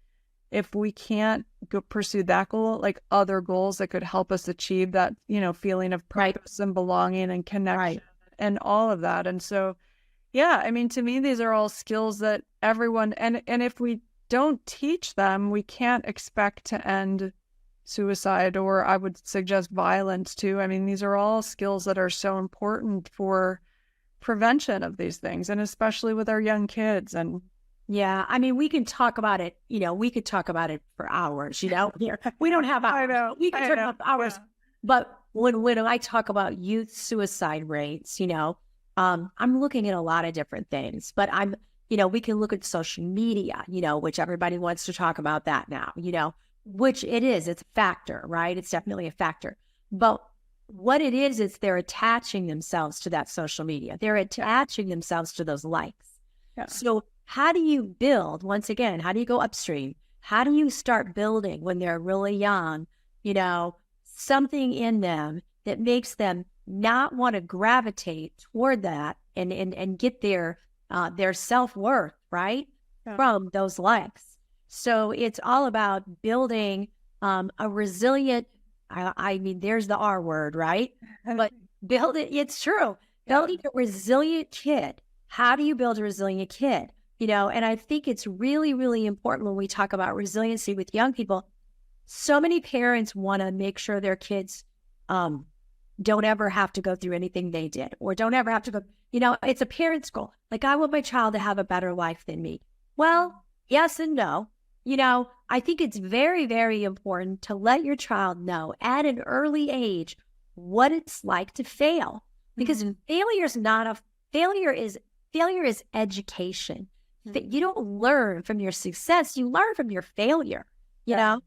if we can't go pursue that goal, like other goals that could help us achieve that, feeling of purpose and belonging and connection and all of that. And so, to me, these are all skills that everyone, and if we don't teach them, we can't expect to end suicide, or I would suggest violence too. These are all skills that are so important for prevention of these things, and especially with our young kids. And we can talk about it, we could talk about it for hours, we don't have hours. I know. We can talk about hours. Yeah. But when I talk about youth suicide rates, I'm looking at a lot of different things, but we can look at social media, which everybody wants to talk about that now, which it's a factor, right? It's definitely a factor. But what it is they're attaching themselves to that social media. They're attaching themselves to those likes. Yeah. So how do you build, once again, how do you go upstream? How do you start building when they're really young, something in them that makes them not want to gravitate toward that and get their self-worth, right? Yeah. From those likes. So it's all about building a resilient, there's the R word, right? But it's true. Building a resilient kid. How do you build a resilient kid? And I think it's really, really important when we talk about resiliency with young people. So many parents want to make sure their kids don't ever have to go through anything they did, or don't ever have to go, it's a parent's goal. Like, I want my child to have a better life than me. Well, yes and no. I think it's very, very important to let your child know at an early age what it's like to fail, because failure is education. You don't learn from your success, you learn from your failure, know?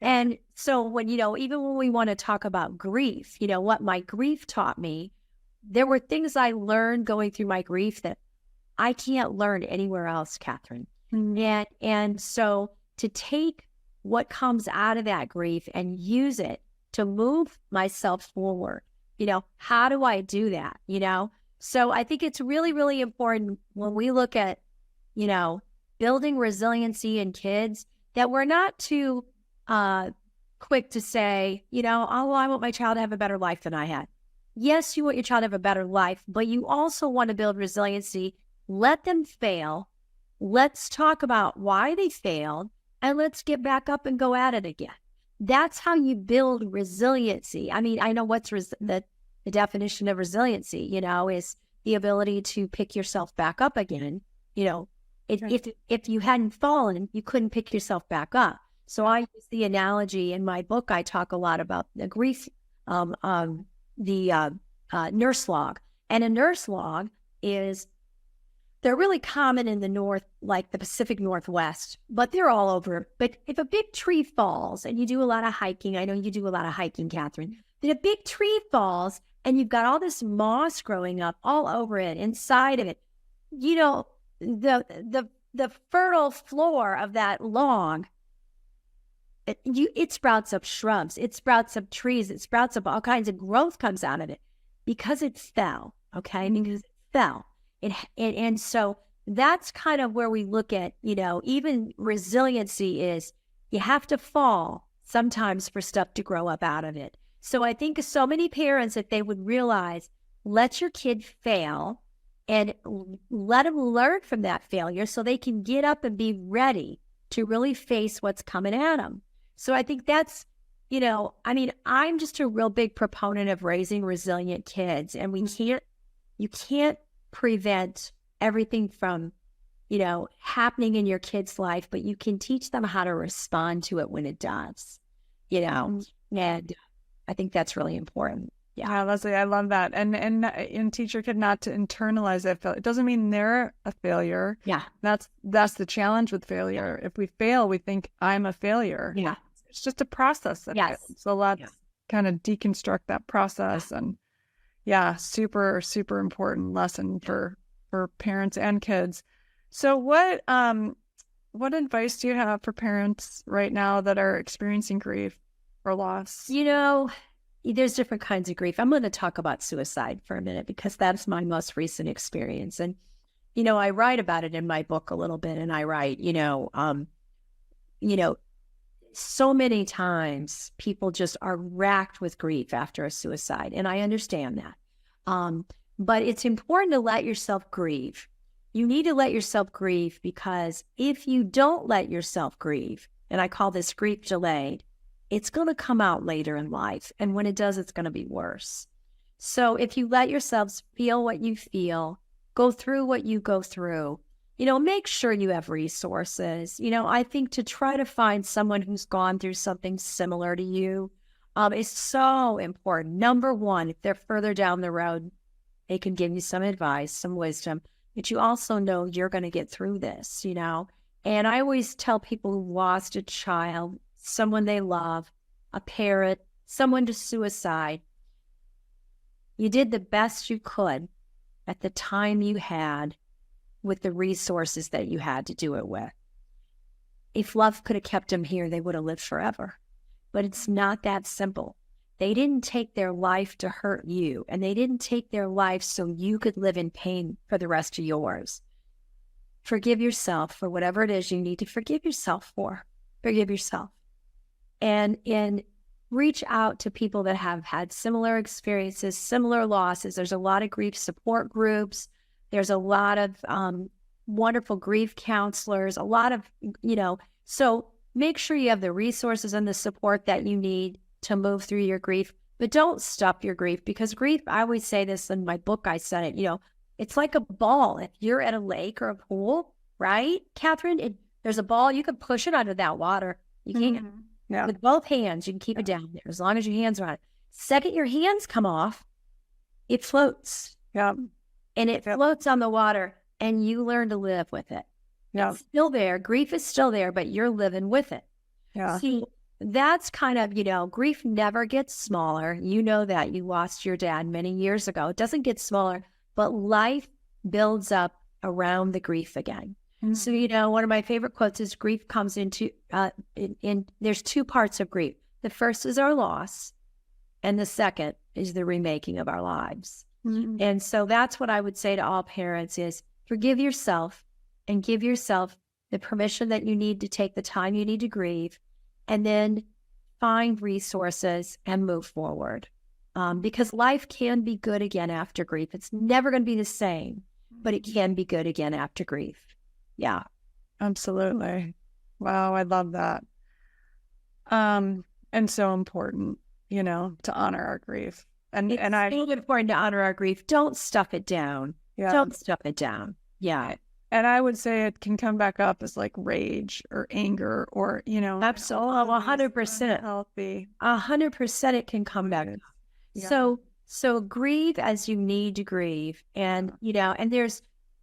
And so when, even when we want to talk about grief, what my grief taught me, there were things I learned going through my grief that I can't learn anywhere else, Catherine. And so to take what comes out of that grief and use it to move myself forward, how do I do that? So I think it's really, really important when we look at, building resiliency in kids, that we're not too quick to say, oh, well, I want my child to have a better life than I had. Yes, you want your child to have a better life, but you also want to build resiliency. Let them fail. Let's talk about why they failed, and let's get back up and go at it again. That's how you build resiliency. I mean, I know what's the definition of resiliency, is the ability to pick yourself back up again. If you hadn't fallen, you couldn't pick yourself back up. So I use the analogy in my book. I talk a lot about the grief, nurse log. And a nurse log they're really common in the North, like the Pacific Northwest, but they're all over. But if a big tree falls, and you do a lot of hiking, I know you do a lot of hiking, Catherine, then a big tree falls and you've got all this moss growing up all over it, inside of it, the fertile floor of that log, it sprouts up shrubs, it sprouts up trees, it sprouts up all kinds of growth comes out of it because it fell, okay? Because it fell. And so that's kind of where we look at, even resiliency is you have to fall sometimes for stuff to grow up out of it. So I think so many parents, if they would realize, let your kid fail and let them learn from that failure so they can get up and be ready to really face what's coming at them. So I think that's, I'm just a real big proponent of raising resilient kids, and you can't prevent everything from, happening in your kid's life, but you can teach them how to respond to it when it does, and I think that's really important. Yeah, Leslie, I love that. And teach your kid not to internalize that failure. It doesn't mean they're a failure. Yeah. That's the challenge with failure. If we fail, we think I'm a failure. Yeah. It's just a process. So let's kind of deconstruct that process. And super, super important lesson for parents and kids. So what advice do you have for parents right now that are experiencing grief or loss? There's different kinds of grief. I'm going to talk about suicide for a minute because that's my most recent experience. And, I write about it in my book a little bit, and I write, so many times people just are racked with grief after a suicide. And I understand that. But it's important to let yourself grieve. You need to let yourself grieve, because if you don't let yourself grieve, and I call this grief delayed, it's going to come out later in life. And when it does, it's going to be worse. So if you let yourselves feel what you feel, go through what you go through, make sure you have resources. I think to try to find someone who's gone through something similar to you is so important. Number one, if they're further down the road, they can give you some advice, some wisdom, but you also know you're going to get through this, And I always tell people who lost a child, someone they love, a parent, someone to suicide, you did the best you could at the time you had with the resources that you had to do it with. If love could have kept them here, they would have lived forever. But it's not that simple. They didn't take their life to hurt you, and they didn't take their life so you could live in pain for the rest of yours. Forgive yourself for whatever it is you need to forgive yourself for. Forgive yourself. And reach out to people that have had similar experiences, similar losses. There's a lot of grief support groups. There's a lot of wonderful grief counselors, a lot of, so make sure you have the resources and the support that you need to move through your grief, but don't stop your grief, because grief, I always say this in my book, I said it, it's like a ball. If you're at a lake or a pool, right, Catherine, there's a ball, you can push it under that water. You can't. Yeah. With both hands, you can keep it down there as long as your hands are on it. Second your hands come off, it floats. Yeah. And it floats on the water, and you learn to live with it. Yeah. It's still there. Grief is still there, but you're living with it. Yeah. See, that's kind of, grief never gets smaller. You know that. You lost your dad many years ago. It doesn't get smaller, but life builds up around the grief again. So, one of my favorite quotes is grief comes into, there's two parts of grief. The first is our loss, and the second is the remaking of our lives. Mm-hmm. And so that's what I would say to all parents is forgive yourself and give yourself the permission that you need to take the time you need to grieve, and then find resources and move forward. Because life can be good again after grief. It's never going to be the same, but it can be good again after grief. Yeah, absolutely. Wow, I love that. And so important, to honor our grief. It's so important to honor our grief. Don't stuff it down. Yeah. Don't stuff it down. Yeah. And I would say it can come back up as like rage or anger or, absolutely, 100% healthy. 100% it can come back up. Yeah. So grieve as you need to grieve, and and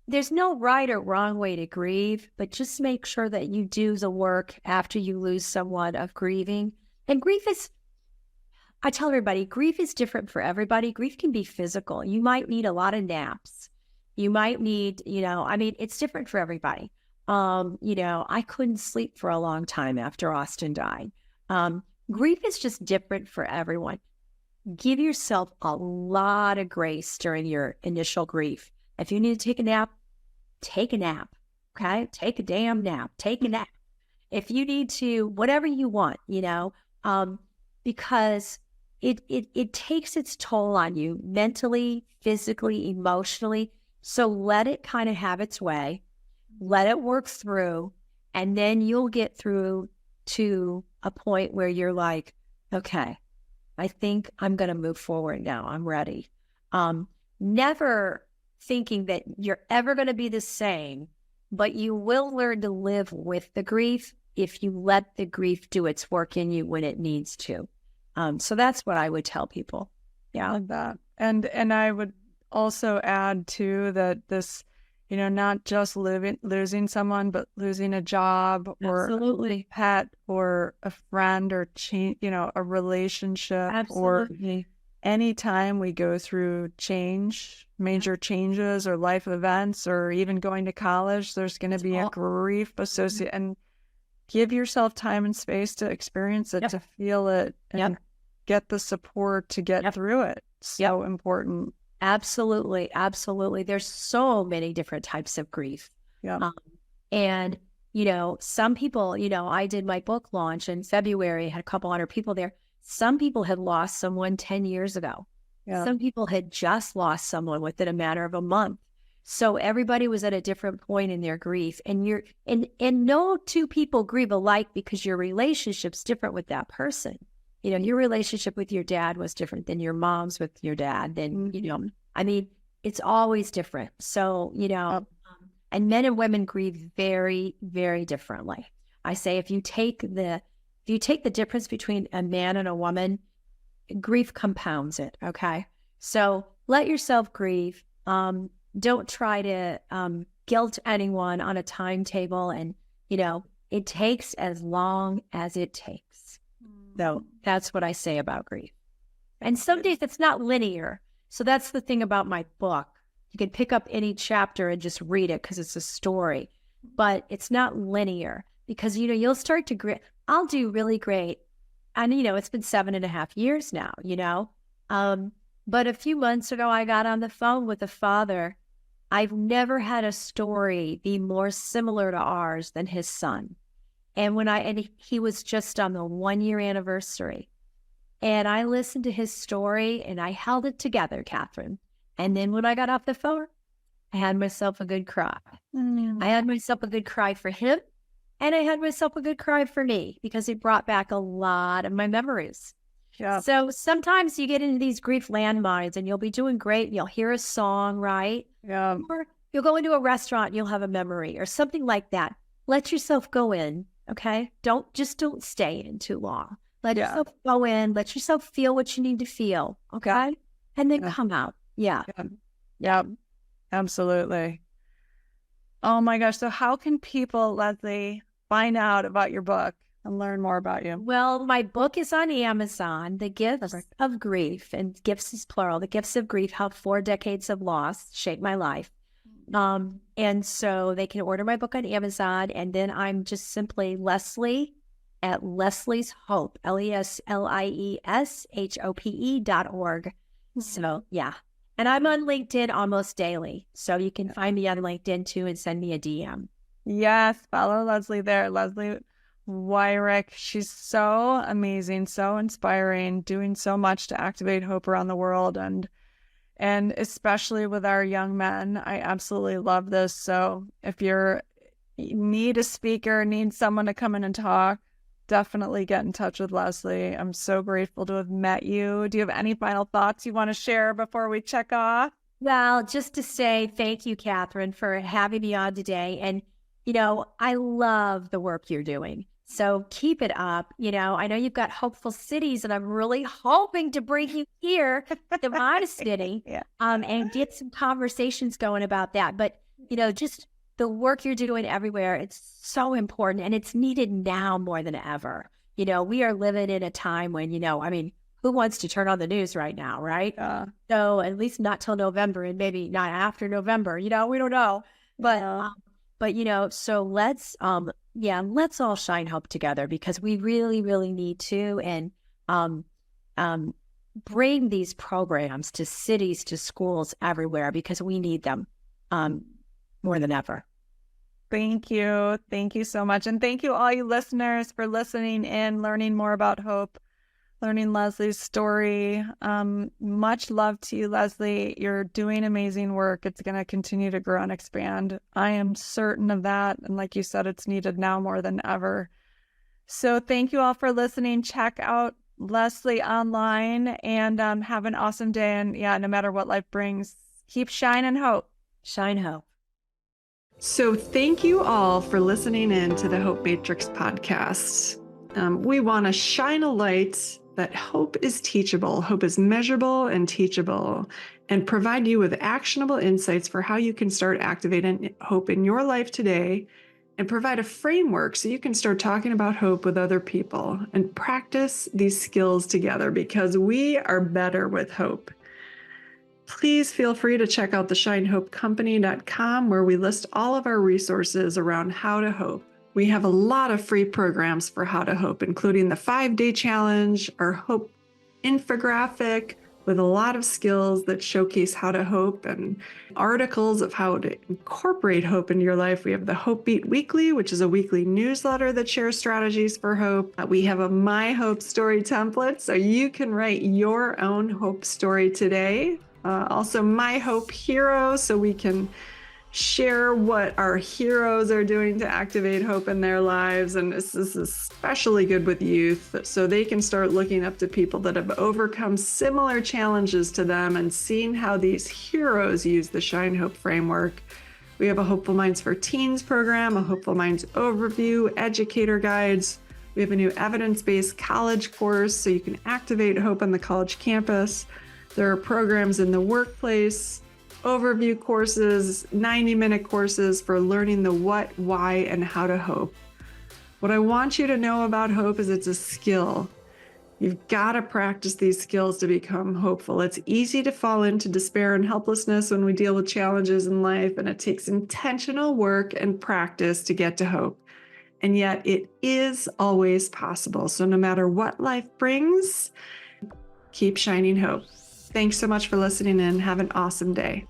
there's no right or wrong way to grieve, but just make sure that you do the work after you lose someone of grieving. And grief is, I tell everybody, grief is different for everybody. Grief can be physical. You might need a lot of naps. You might need, it's different for everybody. I couldn't sleep for a long time after Austin died. Grief is just different for everyone. Give yourself a lot of grace during your initial grief. If you need to take a nap, okay? Take a damn nap, take a nap. If you need to, whatever you want, because it takes its toll on you mentally, physically, emotionally. So let it kind of have its way, let it work through, and then you'll get through to a point where you're like, okay, I think I'm going to move forward now. I'm ready. Never thinking that you're ever going to be the same, but you will learn to live with the grief if you let the grief do its work in you when it needs to. So that's what I would tell people. Yeah. I love that. And I would also add too that this, not just losing someone, but losing a job or absolutely. A pet or a friend or a relationship. Absolutely. Or anytime we go through major changes or life events, or even going to college, there's going to be a grief associated. And give yourself time and space to experience it, to feel it, and get the support to get through it. So important. Absolutely. Absolutely. There's so many different types of grief. Yeah. And, some people, I did my book launch in February, had a couple hundred people there. Some people had lost someone 10 years ago. Yeah. Some people had just lost someone within a matter of a month. So everybody was at a different point in their grief. And and no two people grieve alike, because your relationship's different with that person. Your relationship with your dad was different than your mom's with your dad. Then, it's always different. So, and men and women grieve very, very differently. I say, if you take the difference between a man and a woman, grief compounds it. Okay. So let yourself grieve. Don't try to guilt anyone on a timetable. And, it takes as long as it takes. So that's what I say about grief. And some days it's not linear. So that's the thing about my book. You can pick up any chapter and just read it because it's a story, but it's not linear, because, you'll start to grieve. I'll do really great. And, it's been 7.5 years now, but a few months ago, I got on the phone with a father. I've never had a story be more similar to ours than his son. And he was just on the 1-year anniversary. And I listened to his story and I held it together, Catherine. And then when I got off the phone, I had myself a good cry. I had myself a good cry for him. And I had myself a good cry for me because it brought back a lot of my memories. Yeah. So sometimes you get into these grief landmines and you'll be doing great. And you'll hear a song, right? Yeah. Or you'll go into a restaurant and you'll have a memory or something like that. Let yourself go in, okay? Don't stay in too long. Let yourself go in. Let yourself feel what you need to feel, okay? And then come out. Yeah. Yeah. Absolutely. Oh my gosh. So how can people, Leslie, find out about your book and learn more about you? Well, my book is on Amazon, The Gifts of Grief, and gifts is plural. The Gifts of Grief, How 4 Decades of Loss Shaped My Life. And so they can order my book on Amazon, and then I'm just simply Leslie at Leslie's Hope, LESLIESHOPE.org. So yeah. And I'm on LinkedIn almost daily. So you can find me on LinkedIn too and send me a DM. Yes, follow Leslie there. Leslie Weirich. She's so amazing, so inspiring, doing so much to activate hope around the world and especially with our young men. I absolutely love this. So if you need a speaker, need someone to come in and talk, definitely get in touch with Leslie. I'm so grateful to have met you. Do you have any final thoughts you want to share before we check off? Well, just to say thank you, Catherine, for having me on today. And, I love the work you're doing. So keep it up. I know you've got hopeful cities, and I'm really hoping to bring you here to my city and get some conversations going about that. But, just the work you're doing everywhere, it's so important, and it's needed now more than ever. We are living in a time when, who wants to turn on the news right now, right? So at least not till November, and maybe not after November, we don't know. But so let's all shine hope together, because we really, really need to, and bring these programs to cities, to schools, everywhere, because we need them more than ever. Thank you. Thank you so much. And thank you all you listeners for listening in, learning more about hope, learning Leslie's story. Much love to you, Leslie. You're doing amazing work. It's going to continue to grow and expand. I am certain of that. And like you said, it's needed now more than ever. So thank you all for listening. Check out Leslie online and have an awesome day. And no matter what life brings, keep shining hope. Shine hope. So thank you all for listening in to the Hope Matrix podcast. We want to shine a light that hope is teachable, hope is measurable and teachable, and provide you with actionable insights for how you can start activating hope in your life today, and provide a framework so you can start talking about hope with other people and practice these skills together, because we are better with hope. Please feel free to check out theshinehopecompany.com, where we list all of our resources around how to hope. We have a lot of free programs for how to hope, including the 5-day challenge, our hope infographic with a lot of skills that showcase how to hope, and articles of how to incorporate hope into your life. We have the Hope Beat Weekly, which is a weekly newsletter that shares strategies for hope. We have a My Hope Story template, so you can write your own hope story today. Also, My Hope Hero, so we can share what our heroes are doing to activate hope in their lives. And this is especially good with youth, so they can start looking up to people that have overcome similar challenges to them and seeing how these heroes use the Shine Hope framework. We have a Hopeful Minds for Teens program, a Hopeful Minds overview, educator guides. We have a new evidence-based college course, so you can activate hope on the college campus. There are programs in the workplace, overview courses, 90-minute courses for learning the what, why, and how to hope. What I want you to know about hope is it's a skill. You've got to practice these skills to become hopeful. It's easy to fall into despair and helplessness when we deal with challenges in life, and it takes intentional work and practice to get to hope. And yet it is always possible. So no matter what life brings, keep shining hope. Thanks so much for listening in. Have an awesome day.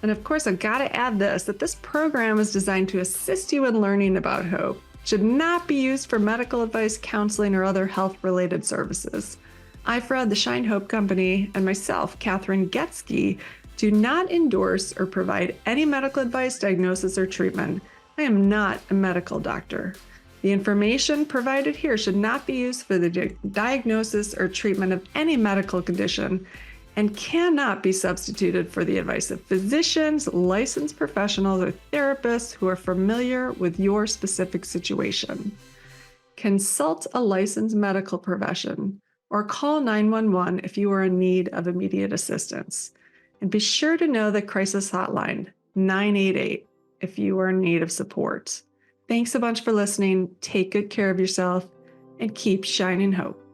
And of course, I've got to add that this program is designed to assist you in learning about hope. It should not be used for medical advice, counseling, or other health-related services. IFRA, the Shine Hope Company, and myself, Catherine Getsky, do not endorse or provide any medical advice, diagnosis, or treatment. I am not a medical doctor. The information provided here should not be used for the diagnosis or treatment of any medical condition and cannot be substituted for the advice of physicians, licensed professionals, or therapists who are familiar with your specific situation. Consult a licensed medical profession or call 911 if you are in need of immediate assistance. And be sure to know the crisis hotline, 988, if you are in need of support. Thanks a bunch for listening. Take good care of yourself and keep shining hope.